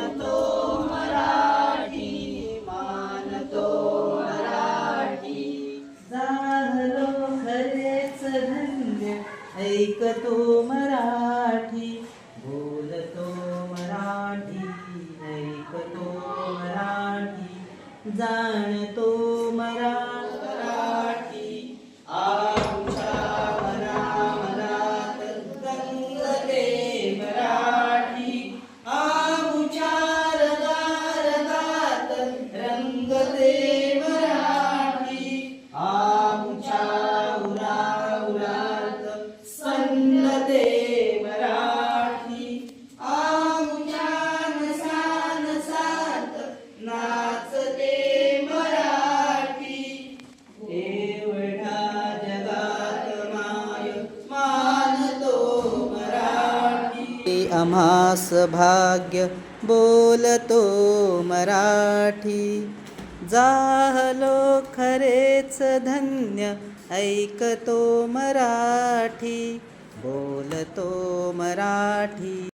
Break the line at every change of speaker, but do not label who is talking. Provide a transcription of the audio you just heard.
जाणतो मराठी, मानतो मराठी.
झालो खरेच धन्य ऐकतो मराठी, बोलतो मराठी, ऐकतो मराठी, जाणतो
मराठी. आमच्या मनामनात रंगते मराठी, आमच्या रगारगात रंगते मराठी, आमच्या उराउरात सन्नते मराठी, आमच्या नसानसात नाचते मराठी. एवढ्या जगात माय मानतो मराठी,
आम्हास भाग्य बोलतो मराठी. झालो खरेच धन्य ऐकतो मराठी, बोलतो मराठी.